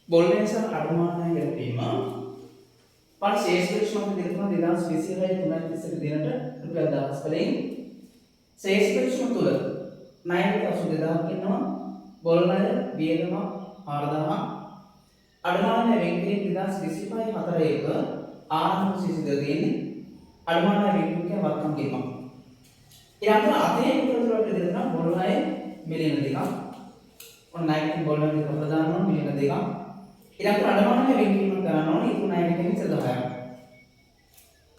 बोलने से අඩුමානය ගැනීම पण ශේෂ්ඨ ක්ෂමක දිනතුන 2026 330 දිනට රුපියල් 1000 වලින් ශේෂ්ඨ ක්ෂම තුල ණයට 82000ක් ඉන්නවා බොල් ණය වියදම 4000ක් අඩුමානය වෙන්කිරීම 2025 4 එක ආරම්භ සිසිද තියෙන්නේ අඩුමානය වෙන්කිරීම වත්කම් කිරීම ඊළඟට අතේ විතර වලට දෙනවා බොල් ණය මිලියන 2ක් ඔන්න ණයට බොල් ණය දෙක ප්‍රදානවා මිලියන 2ක් ඊළඟට අඩමානය වෙන්වීම කරන්න ඕනේ ඉතුරු ණය ටිකෙන් 10ක්.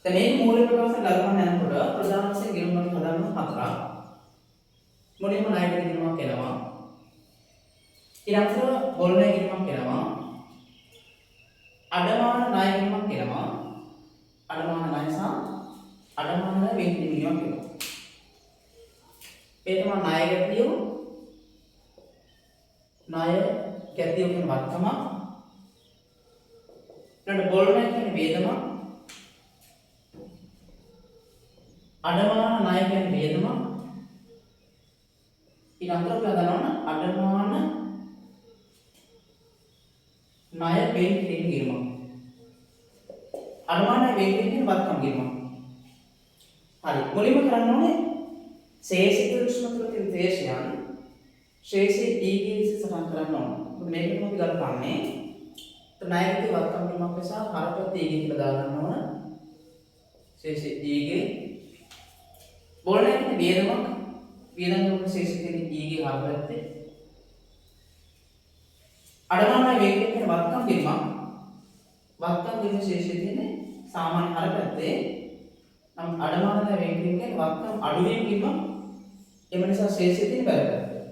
දැන් මේ මූලික ප්‍රකාශන ගලපන්න යනකොට ප්‍රධාන වශයෙන් ගෙනුමක් හදන්න හතරක්. මුලින්ම ණය ටික ගෙනුමක් එනවා. ඊළඟට බොල් ණය ගෙනුමක් එනවා. අඩමාන ණය ගෙනුමක් එනවා. අඩමාන ණය සහ අඩමාන ණය වෙන්වීම ගෙනුමක් එනවා. ඒ තමයි ණය ගැතියෝ ණය ගැතියෝ කියන වර්තම ඊට බොල් ණය කියන්නේ වේදම අඩමාන ණය කියන්නේ වේදම ඊළඟට අපි හදනවා අඩමාන ණය වෙන් කිරීම අඩමාන ණය වෙන් කිරීම වත්කම් කිරීම හරි මුලින්ම කරන්න ඕනේ ශේෂිත උෂ්ණතර තියෙන දේශයන් ශේෂී ඊගීස් සටහන් කරන්න ඕනේ මේකම අපි ගලපන්නේ ණයකේ වත්කම් කිරීමක් නිසා හරපත් ඊගේ කියලා දාගන්න ඕන ශේෂී ඊගේ බොල් ණය කියන්නේ වියදමක් වියදම් කරන ශේෂී කියන්නේ ඊගේ හරපත්තේ අඩමාන ණය වෙන්කිරීම කියන වත්කම් කිරීම ශේෂී කියන්නේ සාමාන්‍ය හරපත්තේ නම් අඩමාන ණය වෙන්කිරීම කියන්නේ වත්කම් අඩුවීම කිරීම එම නිසා ශේෂී තියෙන බැලපත්තේ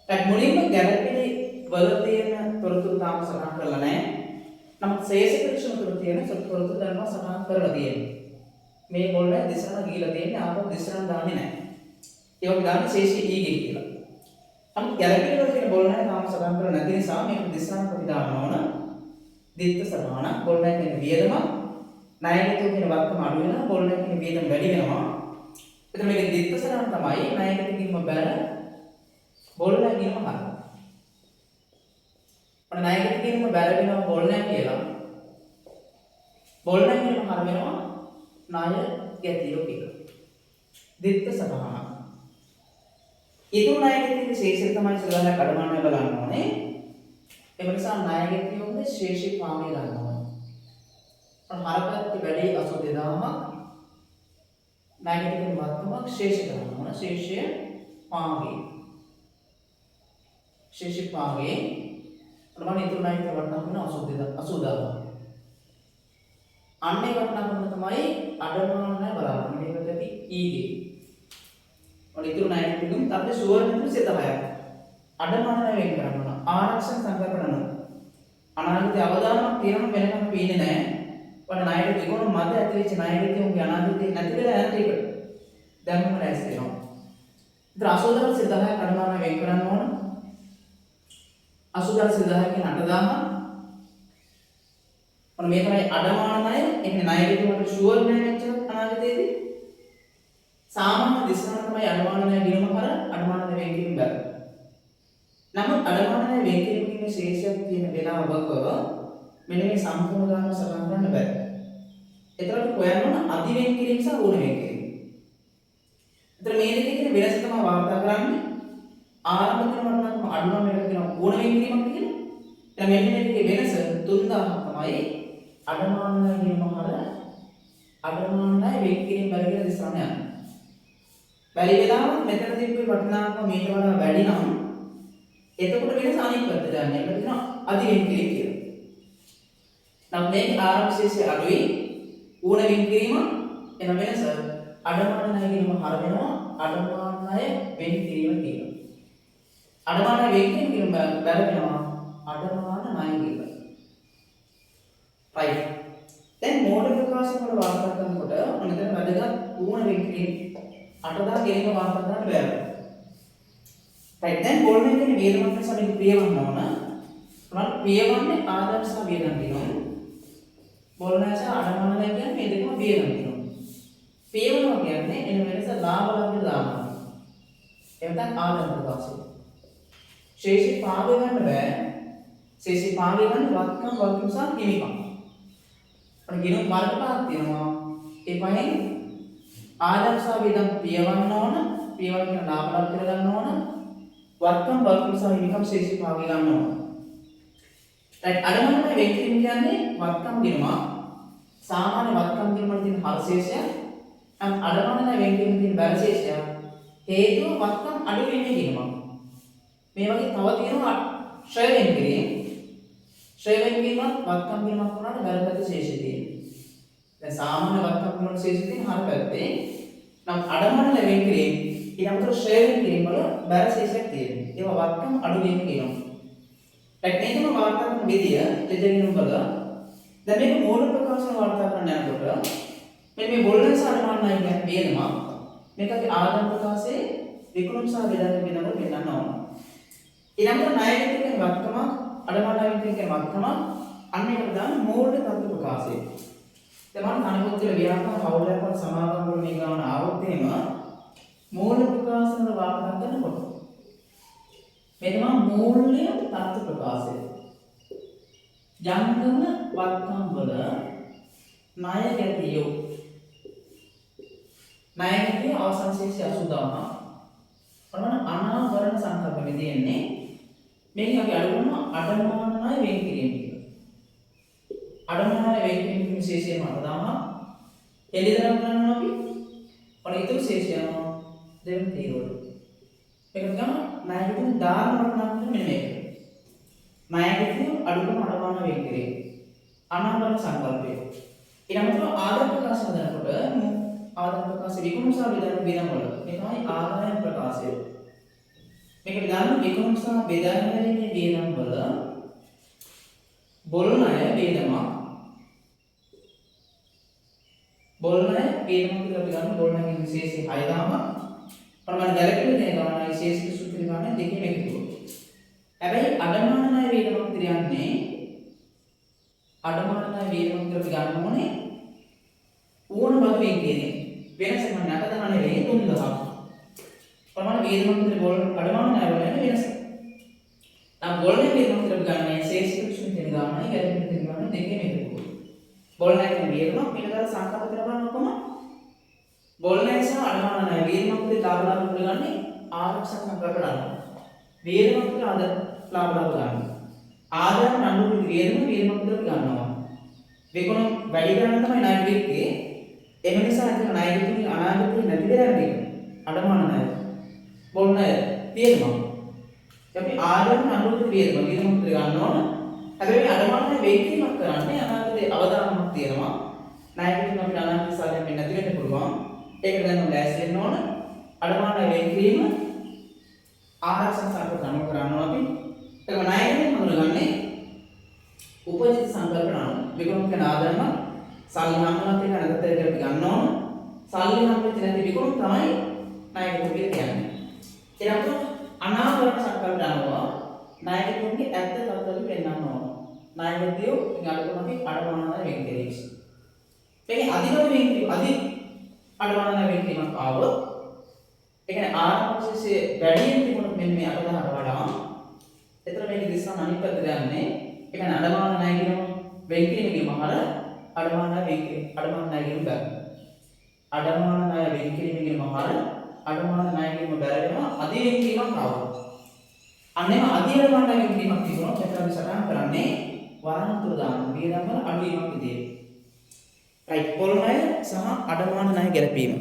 දැන් මුලින්ම ගැළපෙන්නේ වල තියෙන තොරතුරු තාම සටහන් කරලා නැහැ. නමුත් ශේෂිත ක්ෂම තුල තියෙන තොරතුරු දැන්ම සටහන් කරලා තියෙනවා. මේ බොල් ණය දිශාන ගිහිලා තියෙන්නේ ආපහු දිශාන දාන්නේ නැහැ. ඒක අපි දාන්නේ ශේෂී ඊගේ කියලා. නමුත් ගැළපෙන වල තියෙන බොල් ණය තාම සටහන් කරලා නැති නිසා මේක දිශාන අපි දාන්න ඕන. දිත්ත සමාන බොල් ණය කියන්නේ වියදම ණයගතු කියන වර්ගම අඩු වෙනවා බොල් ණය කියන්නේ වියදම වැඩි වෙනවා. එතන මේක දිත්ත සමාන තමයි ණයගතු කිරීම බැල බොල් ණය කියනම හරියට ඔන්න ණයකට කියනම බැල වෙනවා බොල් ණය කියලා. බොල් ණය කියනම හර වෙනවා ණය ගැතියෝ කියලා. දිත්ත සටහන. ඊතුරු ණයකට තියෙන ශේෂය තමයි සලහන කඩමානය බලන්න ඕනේ. ඒ නිසා ණය ගැතියෝගේ ශේෂී පාමේ ගන්න ඕනේ. ඔන්න හරපත් වැඩි 82000ක් ණයකට තියෙන වත්කමක් ශේෂ ගන්න ඕන. ශේෂය පාමේ. ශේෂී පාමේ प्रमाण इतना नहीं था वरना हमने असुदा अन्य वरना हमने तुम्हारी अडमान ने बराबर में कहते हैं ईगे और इतना नहीं था तुम तब सुवर में से दबाया अडमान ने वेग करना आरक्षण संकल्पना अनादित्य अवदान तीन में हम पीने नहीं पर नायक दिगों मध्य अतिरिक्त नायक के उनके अनादित्य नतिले रहते हैं धर्म में रहते हैं इधर असुदा से दबाया अडमान ने वेग करना අසුදල් සිද්ධායකෙන් 8000 ඔන්න මේ තමයි අඩමාන ණය ඒ කියන්නේ ණයගෙතුමට ෂුවර් ණය මෙච්චර අනාගතයේදී සාමාන්‍ය දිශාව තමයි අඩමාන ණය ගිණුම කර අඩමාන ණය වෙන්කිරීම බැල. නමුත් අඩමාන ණය වෙන්කිරීම කියන ශේෂයක් තියෙන වෙලාවක මෙන්න මේ සම්පූර්ණ ගාන සටහන් කරන්න බෑ. ඒතරට හොයන්න ඕන අධි වෙන්කිරීම සහ ඌණ වෙන්කිරීම. ඒතර මේ දෙකේ තියෙන වෙනස තමයි වාර්තා කරන්නේ. ආරම්භ කරන වටනකම අඩුවම එක කියන ඕන වෙන්කිරීමක් කියලා. දැන් මෙන්න මේකේ වෙනස 3000ක් තමයි අඩමාන ණය ගිණුම හර අඩමාන ණය වෙන්කිරීම බැල කියලා දිස්සන්න යනවා. බැරි වෙලාවත් මෙතන තිබ්බේ වටිනාකම මීට වඩා වැඩි නම් එතකොට වෙනස අනිත් පැත්තට යන්නේ. ඒකට කියනවා අධි වෙන්කිරීම කියලා. නම් මේ ආරම්භ ශේෂය අඩුයි ඕන වෙන්කිරීම එන වෙනස අඩමාන ණය ගිණුම හර වෙනවා අඩමාන ණය වෙන්කිරීම කියලා. අඩමාන වෙන්කිරීම කියන බැල වෙනවා අඩමාන ණය කියලා. right. දැන් මෝඩ ප්‍රකාශන වල වාර්තා කරනකොට මොනද වැදගත් ඌණ වෙන්කිරීම 8000 ගෙනීම වාර්තා කරන්න බෑ. right. දැන් බොල් ණය කියන්නේ වේදමක් නිසා මේක පියවන්න ඕන. මොනවද පියවන්නේ ආදර්ශ සහ වේදම් කියනවා. බොල් ණය සහ අඩමාන ණය කියන්නේ මේ දෙකම වේදම් කියනවා. පියවනවා කියන්නේ එන වෙනස ලාභ ලාභ දානවා. එතන ආදර්ශ ප්‍රකාශය. ශේෂී පාවෙ ගන්න බෑ ශේෂී පාගය ගන්න වත්කම් වගකීම් සහ හිමිකම්. අපිට ගිණුම් වර්ග පහක් තියෙනවා. ඒ පහෙන් ආදායම් සහ වියදම් පියවන්න ඕන, පියවන්න කියන ලාභ ලාභ කියලා ගන්න ඕන. වත්කම් වගකීම් සහ හිමිකම් ශේෂී පාගය ගන්න ඕන. රයිට් අඩමානමය වෙන්කිරීම කියන්නේ වත්කම් ගිණුම සාමාන්‍ය වත්කම් ගිණුම වල තියෙන හර ශේෂය නම් අඩමානමය වෙන්කිරීම තියෙන බැල ශේෂය හේතුව වත්කම් අඩු වීමේ ගිණුම. මේ වගේ තව තියෙනවා ශ්‍රේය වෙන්කිරීම. ශ්‍රේය වෙන්කිරීමත් වත්කම් ගිණුමක් වුණාට බැල පැත්තේ ශේෂය තියෙනවා. දැන් සාමාන්‍ය වත්කම් ගිණුම ශේෂය තියෙන හර පැත්තේ නම් අඩමානමය වෙන්කිරීම ඊළඟට ශ්‍රේය වෙන්කිරීම වල බැල ශේෂයක් තියෙනවා. ඒවා වත්කම් අඩු වීමේ ගිණුම. රයිට් මේ තමයි වාර්තා කරන විදිය දෙදෙනෙකුම වල දැන් මේක මූල ප්‍රකාශන වාර්තා කරන්න යනකොට මේ බොල්ලන් සහ අඩමානමය කියන්නේ වේදමා මේක අපි ආදායම් ප්‍රකාශයේ විකුණුම් සහ බෙදාගෙන වෙනකොට පෙන්නන්න ඕන. ඊළඟට ණය විදිහේ වත්කම අඩමානමය විදිහේ වත්කම අන්න ඒකට දාන මූල තත්ත්ව ප්‍රකාශය. දැන් මම අනිකුත් වල ව්‍යාපාර කවුලයක් වල සමාගම් වල මේ ගාන ආවොත් එහෙම මූල ප්‍රකාශන වාර්තා කරනකොට මෙන්න මූල්‍ය තත්ත්ව ප්‍රකාශය. ජංගම වත්කම් වල ණය ගැතියෝ ණය ගැතිය අවසන් ශේෂය 80000 ප්‍රමාණ අනාවරණ සංකල්ප මෙදෙන්නේ මේක අපි අඩුවම අඩමාන ණය වෙන් කිරීම කියලා. අඩමාන ණය වෙන් කිරීම ශේෂය 8000 එළිදරම් කරනවා අපි ඔන්න ඊට ශේෂය යනවා දෙවෙනි තීරුවට. ඒක තමයි ණයකින් දාන වටනක් මෙන්න මේක. ණයකින් අඩුකම අඩමාන වෙන් කිරීම. අනාවරණ සංකල්පය. ඊළඟට ආදාය ප්‍රකාශ හදනකොට ආදාය ප්‍රකාශ විකුණුම් සහ බෙදාගෙන වල මේ තමයි ආදාය ප්‍රකාශය. මේක විදාන විකුණුම් සහ බෙදාගෙන වේදම් වල බොල් ණය වේදම බොල් ණය වේදම කියලා අපි ගන්න බොල් ණයගේ විශේෂය 6000 ප්‍රමාණ ගැලපෙන දේ ගන්න විශේෂිත සූත්‍ර ගන්න දෙකේම එකතු. හැබැයි අඩමාන ණය වේදම කියන්නේ අඩමාන ණය වේදම කියලා අපි ගන්න ඕනේ ඕන බදු වෙන්නේ වෙනස මම නැකදන නෙවෙයි 3000. ප්‍රමාණ වේදම කියලා බොල් අඩමාන ණය වල වෙනස. නම් බොල් ණය වේදම කියලා අපි ගන්න ශේෂිත සූත්‍ර දෙක ගන්න ගැලපෙන දේ ගන්න දෙකේම එකතු. බොල් ණය කියන වේදම පිටදාල සංකල්ප කරලා බලනකොම බොල් ණය සහ අඩමාන ණය වේදම කියලා ලාභ ලාභ ගන්නේ ආරක්ෂක සංකල්ප ගන්නවා. වේදම කියලා ලාභ ලාභ ගන්නවා. ආදායම් නඩු වේදම කියලා ගන්නවා. විකුණුම් වැඩි කරන්න තමයි ණය වෙන්නේ. එම නිසා ඒක ණය විකුණුම් අනාගතේ නැති වෙන්නේ අඩමාන ණය. බොල් ණය තියෙනවා. අපි ආදායම් නඩු වේදම ගන්න ඕන. හැබැයි අඩමාන ණය වේගීමක් කරන්නේ අනාගතේ අවදානමක් තියෙනවා. ණය විකුණුම් අපිට අනාගතේ සාධනෙ නැති වෙන්න පුළුවන්. ඒක දැන් ලෑස්ති වෙන්න ඕන. අඩමාන ණය වේගීම ආරක්ෂක සංකල්ප ගන්න කරනවා අපි. ඒක ණයයෙන් හඳුනගන්නේ උපජිත සංකල්ප නාම. විකුණුම් කරන ආදායම සල්ලි හම්බුනත් එක නැගතේ කියලා අපි ගන්න ඕන. සල්ලි හම්බෙච්ච නැති විකුණුම් තමයි ණය විකුණුම් කියන්නේ. ඊළඟට අනාවරණ සංකල්ප ගන්නවා. ණය විකුණුම්ගේ ඇත්ත තත්ත්වය පෙන්වන්න ඕන. ණය විදියෝ ඉංගලකම අපි අඩමාන ණය වෙන් කරේස්. ඒකේ අධි අඩමාන ණය වෙන් කිරීමක් ආවොත් ඒ කියන්නේ ආරක්ෂකයේ වැඩියෙන් තිබුණොත් මෙන්න මේ 8000ට වඩා එතන මේක දිස්සන අනිත් පැත්තට යන්නේ ඒ කියන්නේ අඩමාන ණය කියන වෙන් කිරීමේ මහර අඩමාන ණය වෙන් කිරීම අඩමාන ණය කියන බැරි අඩමාන ණය වෙන් කිරීමේ මහර අඩමාන ණය කියන බැරි වෙනවා අධි වෙන් කිරීමක් ආවොත් අන්නේම අධි අඩමාන ණය වෙන් කිරීමක් තිබුණොත් එතන අපි සටහන් කරන්නේ වරහතුරු දාන වියදම් වල අඩු වීමක් විදියට රයිට් පොල් ණය සහ අඩමාන ණය ගැලපීම